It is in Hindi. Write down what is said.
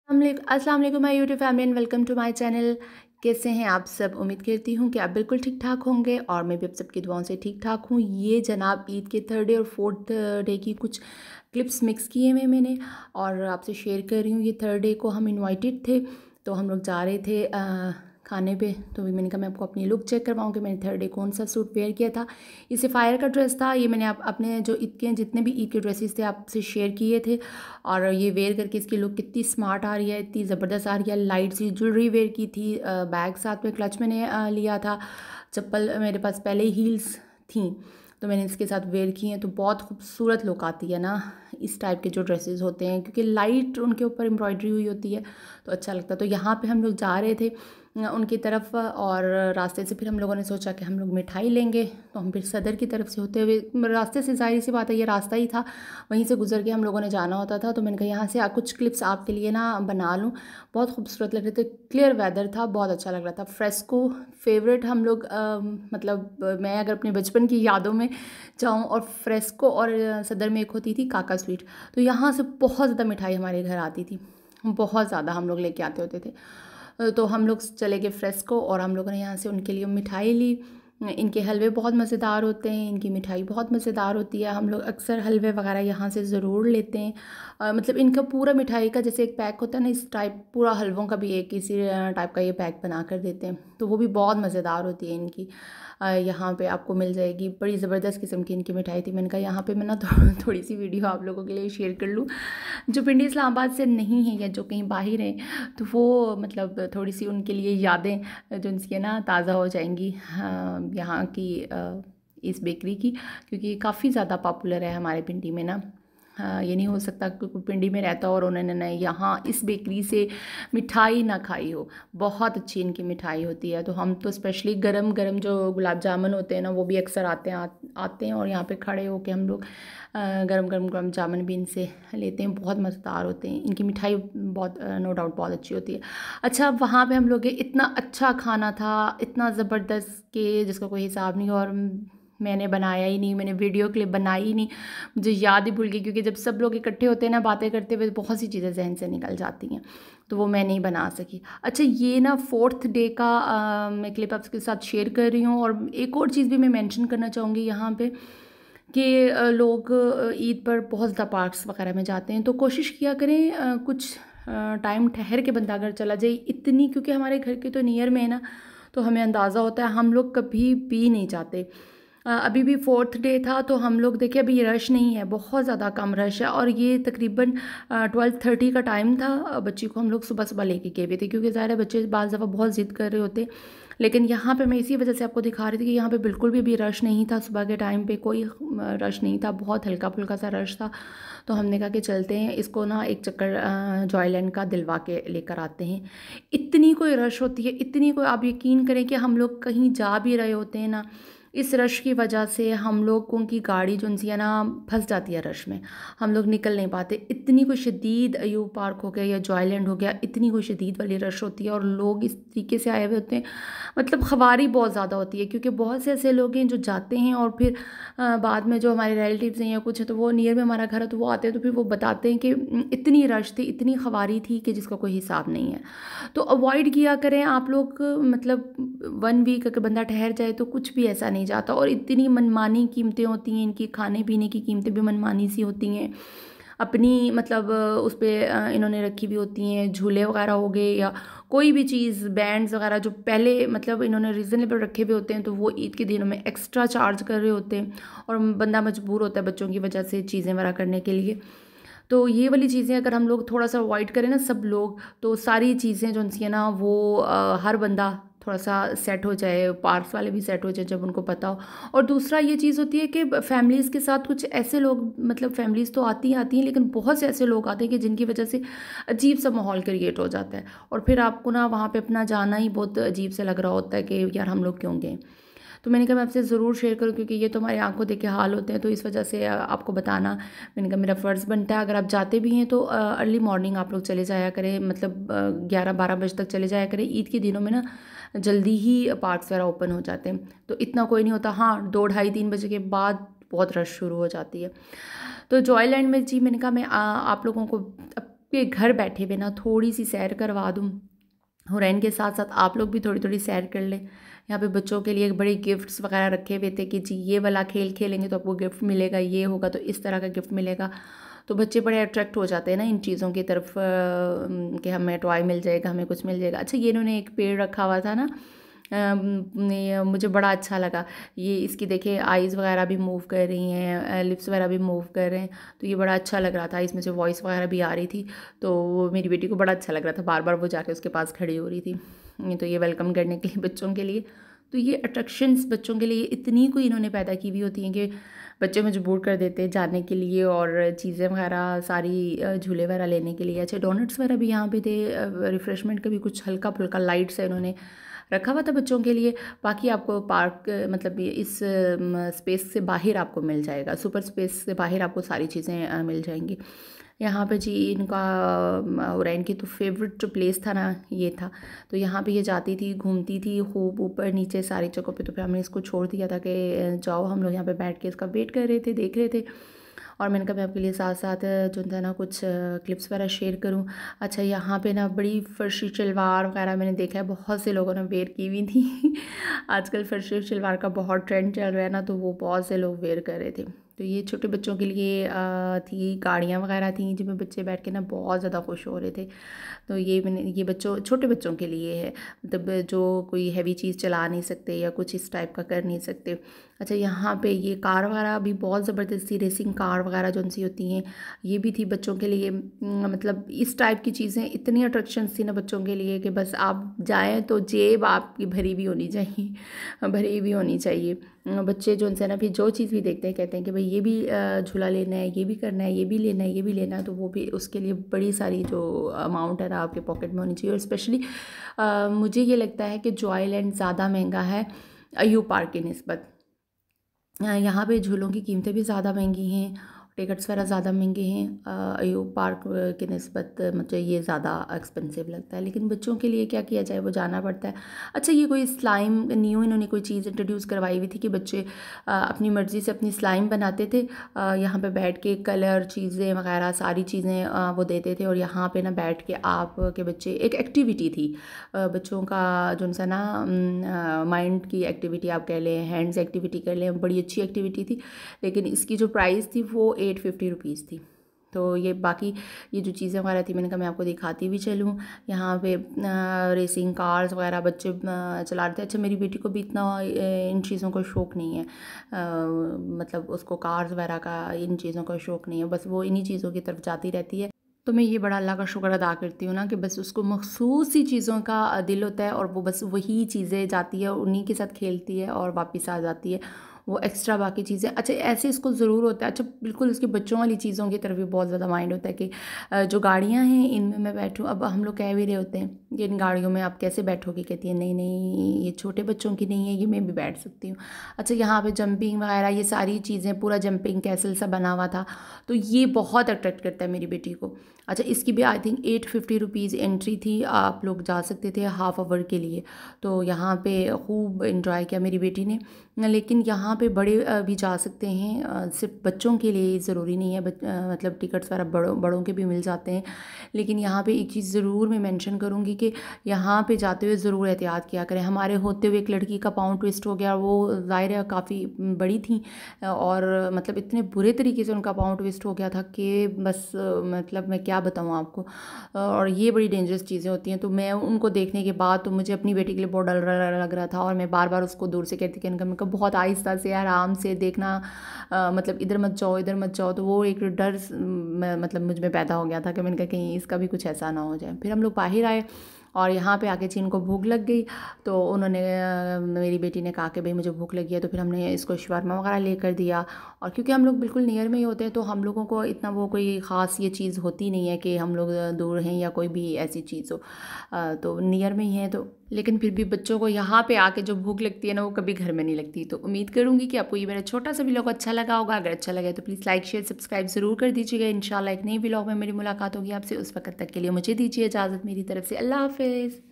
अस्सलाम वालेकुम my YouTube family and welcome to my channel. कैसे हैं आप सब? उम्मीद करती हूँ कि आप बिल्कुल ठीक ठाक होंगे और मैं भी आप सबकी दुआओं से ठीक ठाक हूँ। ये जनाब ईद के 3rd डे और 4th डे की कुछ क्लिप्स मिक्स किए हुए मैंने और आपसे शेयर कर रही हूँ। ये 3rd डे को हम इनवाइटेड थे, तो हम लोग जा रहे थे खाने पे, तो भी मैंने कहा मैं आपको अपनी लुक चेक करवाऊँ कि मैंने 3rd डे कौन सा सूट वेयर किया था। ये सफ़ायर का ड्रेस था। ये मैंने अपने जो ईद के जितने भी ईद के ड्रेसेस थे आपसे शेयर किए थे और ये वेयर करके इसकी लुक कितनी स्मार्ट आ रही है, इतनी ज़बरदस्त आ रही है। लाइट सी ज्वेलरी वेयर की थी, बैग साथ में क्लच मैंने लिया था, चप्पल मेरे पास पहले ही हील्स थी तो मैंने इसके साथ वेयर की हैं। तो बहुत खूबसूरत लुक आती है ना इस टाइप के जो ड्रेसेस होते हैं, क्योंकि लाइट उनके ऊपर एम्ब्रॉयडरी हुई होती है तो अच्छा लगता है। तो यहाँ पे हम लोग जा रहे थे उनकी तरफ और रास्ते से फिर हम लोगों ने सोचा कि हम लोग मिठाई लेंगे, तो हम फिर सदर की तरफ से होते हुए रास्ते से, जाहिर सी बात है ये रास्ता ही था, वहीं से गुजर के हम लोगों ने जाना होता था। तो मैंने कहा यहाँ से कुछ क्लिप्स आपके लिए ना बना लूँ। बहुत खूबसूरत लग रहे थे, क्लियर वेदर था, बहुत अच्छा लग रहा था। फ्रेस्को फेवरेट हम लोग मैं अगर अपने बचपन की यादों में जाऊँ और फ्रेस्को और सदर में एक होती थी काका स्वीट, तो यहाँ से बहुत ज़्यादा मिठाई हमारे घर आती थी, बहुत ज़्यादा हम लोग लेके आते होते थे। तो हम लोग चले गए फ्रेस्को और हम लोगों ने यहाँ से उनके लिए मिठाई ली। इनके हलवे बहुत मज़ेदार होते हैं, इनकी मिठाई बहुत मज़ेदार होती है। हम लोग अक्सर हलवे वगैरह यहाँ से ज़रूर लेते हैं। मतलब इनका पूरा मिठाई का जैसे एक पैक होता है ना, इस टाइप पूरा हलवों का भी एक इसी टाइप का ये पैक बना कर देते हैं, तो वो भी बहुत मज़ेदार होती है इनकी। यहाँ पे आपको मिल जाएगी, बड़ी ज़बरदस्त किस्म की इनकी मिठाई थी। मैंने कहा यहाँ पे मैं ना थोड़ी सी वीडियो आप लोगों के लिए शेयर कर लूँ, जो पिंडी इस्लामाबाद से नहीं है या जो कहीं बाहर हैं, तो वो मतलब थोड़ी सी उनके लिए यादें जो उनकी ना ताज़ा हो जाएंगी यहाँ की इस बेकरी की, क्योंकि काफ़ी ज़्यादा पॉपुलर है हमारे पिंडी में ना। ये नहीं हो सकता कि कोई पिंडी में रहता हो और उन्होंने यहाँ इस बेकरी से मिठाई ना खाई हो। बहुत अच्छी इनकी मिठाई होती है। तो हम तो स्पेशली गरम गरम जो गुलाब जामुन होते हैं ना, वो भी अक्सर आते हैं और यहाँ पे खड़े होके हम लोग गरम गरम गुलाब जामुन भी इनसे लेते हैं, बहुत मज़ेदार होते हैं। इनकी मिठाई बहुत नो डाउट बहुत अच्छी होती है। अच्छा, वहाँ पे हम लोग इतना अच्छा खाना था, इतना ज़बरदस्त कि जिसका कोई हिसाब नहीं, और मैंने बनाया ही नहीं, मैंने वीडियो क्लिप बनाई ही नहीं, मुझे याद ही भूल गई, क्योंकि जब सब लोग इकट्ठे होते हैं ना बातें करते हुए, बहुत सी चीज़ें जहन से निकल जाती हैं, तो वो मैं नहीं बना सकी। अच्छा, ये ना 4th डे का मैं क्लिप आपके साथ शेयर कर रही हूँ। और एक और चीज़ भी मैं मेंशन करना चाहूँगी यहाँ पे कि लोग ईद पर बहुत ज़्यादा पार्क्स वगैरह में जाते हैं, तो कोशिश किया करें कुछ टाइम ठहर के बंदा अगर चला जाए इतनी, क्योंकि हमारे घर के तो नियर में है ना, तो हमें अंदाज़ा होता है, हम लोग कभी भी नहीं जाते। अभी भी 4th डे था तो हम लोग देखे, अभी रश नहीं है, बहुत ज़्यादा कम रश है। और ये तकरीबन 12:30 का टाइम था। बच्ची को हम लोग सुबह सुबह लेके गए हुए थे, क्योंकि ज़ाहिर है बच्चे बाज़ दफ़ा बहुत ज़िद कर रहे होते। लेकिन यहाँ पे मैं इसी वजह से आपको दिखा रही थी कि यहाँ पे बिल्कुल भी अभी रश नहीं था, सुबह के टाइम पे कोई रश नहीं था, बहुत हल्का फुल्का सा रश था। तो हमने कहा कि चलते हैं, इसको ना एक चक्कर जॉयलैंड का दिलवा के लेकर आते हैं। इतनी कोई रश होती है, इतनी कोई, आप यकीन करें कि हम लोग कहीं जा भी रहे होते हैं ना, इस रश की वजह से हम लोगों की गाड़ी जो है ना फंस जाती है रश में, हम लोग निकल नहीं पाते। इतनी कोई शदीद, अयूब पार्क हो गया या जॉयलैंड हो गया, इतनी कोई शदीद वाली रश होती है और लोग इस तरीके से आए हुए होते हैं, मतलब ख़वारी बहुत ज़्यादा होती है। क्योंकि बहुत से ऐसे लोग हैं जो जाते हैं और फिर बाद में जो हमारे रिलेटिव्स हैं या कुछ है, तो वो नियर में हमारा घर है, तो वो आते हैं तो फिर वो बताते हैं कि इतनी रश थी, इतनी ख़वारी थी कि जिसका कोई हिसाब नहीं है। तो अवॉइड किया करें आप लोग, मतलब 1 वीक अगर बंदा ठहर जाए तो कुछ भी ऐसा नहीं जाता। और इतनी मनमानी कीमतें होती हैं इनकी, खाने पीने की कीमतें भी मनमानी सी होती हैं अपनी, मतलब उस पर इन्होंने रखी भी होती हैं, झूले वगैरह हो गए या कोई भी चीज़, बैंड्स वगैरह जो पहले मतलब इन्होंने रीज़नेबल रखे हुए होते हैं, तो वो ईद के दिनों में एक्स्ट्रा चार्ज कर रहे होते हैं और बंदा मजबूर होता है बच्चों की वजह से चीज़ें वगैरह करने के लिए। तो ये वाली चीज़ें अगर हम लोग थोड़ा सा अवॉइड करें ना सब लोग, तो सारी चीज़ें जो उनकी है ना वो हर बंदा थोड़ा सा सेट हो जाए, पार्क्स वाले भी सेट हो जाए जब उनको पता हो। और दूसरा ये चीज़ होती है कि फैमिलीज़ के साथ कुछ ऐसे लोग, मतलब फैमिलीज़ तो आती हैं लेकिन बहुत से ऐसे लोग आते हैं कि जिनकी वजह से अजीब सा माहौल क्रिएट हो जाता है, और फिर आपको ना वहाँ पे अपना जाना ही बहुत अजीब से लग रहा होता है कि यार हम लोग क्यों गए। तो मैंने कहा मैं आपसे ज़रूर शेयर करूँ, क्योंकि ये तो हमारी आंखों देखे हाल होते हैं, तो इस वजह से आपको बताना मैंने कहा मेरा फ़र्ज़ बनता है। अगर आप जाते भी हैं तो अर्ली मॉर्निंग आप लोग चले जाया करें, मतलब 11-12 बजे तक चले जाया करें। ईद के दिनों में ना जल्दी ही पार्क्स वगैरह ओपन हो जाते हैं, तो इतना कोई नहीं होता। हाँ, 2 ढाई 3 बजे के बाद बहुत रश शुरू हो जाती है। तो जॉयलैंड में जी मैंने कहा मैं आप लोगों को आपके घर बैठे हुए ना थोड़ी सी सैर करवा दूँ, हुरैन के साथ साथ आप लोग भी थोड़ी थोड़ी सैर कर लें। यहाँ पे बच्चों के लिए बड़े गिफ्ट्स वगैरह रखे हुए थे कि जी ये वाला खेल खेलेंगे तो आपको गिफ्ट मिलेगा, ये होगा तो इस तरह का गिफ्ट मिलेगा। तो बच्चे बड़े अट्रैक्ट हो जाते हैं ना इन चीज़ों की तरफ कि हमें टॉय मिल जाएगा, हमें कुछ मिल जाएगा। अच्छा, ये इन्होंने एक पेड़ रखा हुआ था ना, मुझे बड़ा अच्छा लगा। ये इसकी देखिए आइज़ वगैरह भी मूव कर रही हैं, लिप्स वगैरह भी मूव कर रहे हैं, तो ये बड़ा अच्छा लग रहा था। इसमें से वॉइस वगैरह भी आ रही थी, तो वो मेरी बेटी को बड़ा अच्छा लग रहा था, बार बार वो जाके उसके पास खड़ी हो रही थी। तो ये वेलकम करने के लिए बच्चों के लिए, तो ये अट्रैक्शंस बच्चों के लिए इतनी कोई इन्होंने पैदा की हुई होती हैं कि बच्चे मजबूर कर देते हैं जाने के लिए और चीज़ें वगैरह सारी झूले वगैरह लेने के लिए। अच्छा, डोनट्स वगैरह भी यहाँ पे थे, रिफ़्रेशमेंट का भी कुछ हल्का फुल्का लाइट से इन्होंने रखा हुआ था बच्चों के लिए। बाकी आपको पार्क मतलब ये इस स्पेस से बाहर आपको मिल जाएगा, सुपर स्पेस से बाहर आपको सारी चीज़ें मिल जाएंगी। यहाँ पे जी इनका हुरैन की तो फेवरेट जो प्लेस था ना ये था, तो यहाँ पे ये जाती थी, घूमती थी खूब ऊपर नीचे सारी जगहों पे। तो फिर हमने इसको छोड़ दिया था कि जाओ, हम लोग यहाँ पे बैठ के इसका वेट कर रहे थे, देख रहे थे। और मैंने कहा मैं आपके लिए साथ साथ जो था ना कुछ क्लिप्स वगैरह शेयर करूं। अच्छा, यहाँ पे ना बड़ी फर्शी शलवार वगैरह मैंने देखा है बहुत से लोगों ने वेयर की हुई थी आजकल फर्शी शलवार का बहुत ट्रेंड चल रहा है ना, तो वो बहुत से लोग वेयर कर रहे थे। तो ये छोटे बच्चों के लिए थी, गाड़ियाँ वगैरह थी जिनमें बच्चे बैठ के ना बहुत ज़्यादा खुश हो रहे थे। तो ये बच्चों छोटे बच्चों के लिए है, मतलब जो कोई हैवी चीज़ चला नहीं सकते या कुछ इस टाइप का कर नहीं सकते। अच्छा, यहाँ पे ये कार वगैरह भी बहुत ज़बरदस्ती, रेसिंग कार वगैरह जो सी होती हैं ये भी थी बच्चों के लिए। मतलब इस टाइप की चीज़ें इतनी अट्रैक्शंस थी ना बच्चों के लिए कि बस आप जाएँ तो जेब आपकी भरी भी होनी चाहिए, भरी भी होनी चाहिए। बच्चे जो उनसे ना फिर जो चीज़ भी देखते हैं कहते हैं कि भाई ये भी झूला लेना है, ये भी करना है, ये भी लेना है, ये भी लेना है। तो वो भी उसके लिए बड़ी सारी जो अमाउंट है ना आपके पॉकेट में होनी चाहिए। और स्पेशली मुझे ये लगता है कि जॉयलैंड ज़्यादा महंगा है अय्यूब पार्क की निस्बत। यहाँ पे झूलों की कीमतें भी ज़्यादा महंगी हैं, टिकट्स वगैरह ज़्यादा महंगे हैं। अय्यूब पार्क की निस्बत मुझे ये ज़्यादा एक्सपेंसिव लगता है, लेकिन बच्चों के लिए क्या किया जाए, वो जाना पड़ता है। अच्छा, ये कोई स्लाइम न्यू इन्होंने कोई चीज़ इंट्रोड्यूस करवाई हुई थी कि बच्चे अपनी मर्ज़ी से अपनी स्लाइम बनाते थे। यहाँ पे बैठ के कलर चीज़ें वगैरह सारी चीज़ें वो देते थे, और यहाँ पे ना बैठ के आप के बच्चे, एक एक्टिविटी थी बच्चों का जो सा ना माइंड की एक्टिविटी आप कह लें, हैंड्स एक्टिविटी कर लें, बड़ी अच्छी एक्टिविटी थी। लेकिन इसकी जो प्राइस थी वो 850 रुपीज़ थी। तो ये बाकी ये जो चीज़ें वगैरह थी मैंने कहा मैं आपको दिखाती भी चलूँ। यहाँ पे रेसिंग कार्स वगैरह बच्चे चला रहे थे। अच्छा, मेरी बेटी को भी इतना इन चीज़ों का शौक़ नहीं है, मतलब उसको कार्स वगैरह का इन चीज़ों का शौक़ नहीं है, बस वो इन्हीं चीज़ों की तरफ जाती रहती है। तो मैं ये बड़ा अल्लाह का शुक्र अदा करती हूँ ना कि बस उसको मखसूस ही चीज़ों का दिल होता है, और वो बस वही चीज़ें जाती है और उन्हीं के साथ खेलती है और वापस आ जाती है। वो एक्स्ट्रा बाकी चीज़ें, अच्छा ऐसे इसको ज़रूर होता है। अच्छा, बिल्कुल उसके बच्चों वाली चीज़ों की तरफ भी बहुत ज़्यादा माइंड होता है कि जो गाड़ियाँ हैं इनमें मैं बैठूँ। अब हम लोग कह भी रहे होते हैं कि इन गाड़ियों में आप कैसे बैठोगे, कहती है नहीं नहीं ये छोटे बच्चों की नहीं है, ये मैं भी बैठ सकती हूँ। अच्छा, यहाँ पे जंपिंग वगैरह ये सारी चीज़ें, पूरा जंपिंग कैसल सा बना हुआ था, तो ये बहुत अट्रैक्ट करता है मेरी बेटी को। अच्छा, इसकी भी आई थिंक 850 रुपीज़ एंट्री थी, आप लोग जा सकते थे हाफ़ आवर के लिए। तो यहाँ पे खूब इन्जॉय किया मेरी बेटी ने। लेकिन यहाँ पे बड़े भी जा सकते हैं, सिर्फ बच्चों के लिए ज़रूरी नहीं है, मतलब टिकट्स वगैरह बड़ों के भी मिल जाते हैं। लेकिन यहाँ पे एक चीज़ ज़रूर मैं मेंशन करूँगी कि यहाँ पे जाते हुए ज़रूर एहतियात किया करें। हमारे होते हुए एक लड़की का पाँव ट्विस्ट हो गया, वो ज़ाहिर है काफ़ी बड़ी थी, और मतलब इतने बुरे तरीके से उनका पाँव ट्विस्ट हो गया था कि बस मतलब मैं क्या बताऊँ आपको। और ये बड़ी डेंजरस चीज़ें होती हैं। तो मैं उनको देखने के बाद तो मुझे अपनी बेटी के लिए बहुत डर लग रहा था, और मैं बार बार उसको दूर से कहती कि इनका बहुत आहिस्ता से आराम से देखना, मतलब इधर मत जाओ इधर मत जाओ। तो वो एक डर मतलब मुझ में पैदा हो गया था कि मैंने कहा कहीं इसका भी कुछ ऐसा ना हो जाए। फिर हम लोग बाहर आए और यहाँ पे आके चीन को भूख लग गई, तो उन्होंने मेरी बेटी ने कहा कि भाई मुझे भूख लगी है, तो फिर हमने इसको शवारमा वगैरह लेकर दिया। और क्योंकि हम लोग बिल्कुल नियर में ही होते हैं तो हम लोगों को इतना वो कोई ख़ास ये चीज़ होती नहीं है कि हम लोग दूर हैं या कोई भी ऐसी चीज़ हो, तो नियर में ही है। तो लेकिन फिर भी बच्चों को यहाँ पे आके जो भूख लगती है ना वो कभी घर में नहीं लगती। तो उम्मीद करूँगी कि आपको ये मेरा छोटा सा व्लॉग अच्छा लगा होगा। अगर अच्छा लगे तो प्लीज़ लाइक शेयर सब्सक्राइब ज़रूर कर दीजिएगा। इंशाल्लाह एक नई व्लॉग में मेरी मुलाकात होगी आपसे। उस वक्त तक के लिए मुझे दीजिए इजाज़त, मेरी तरफ से अल्लाह हाफ़िज़।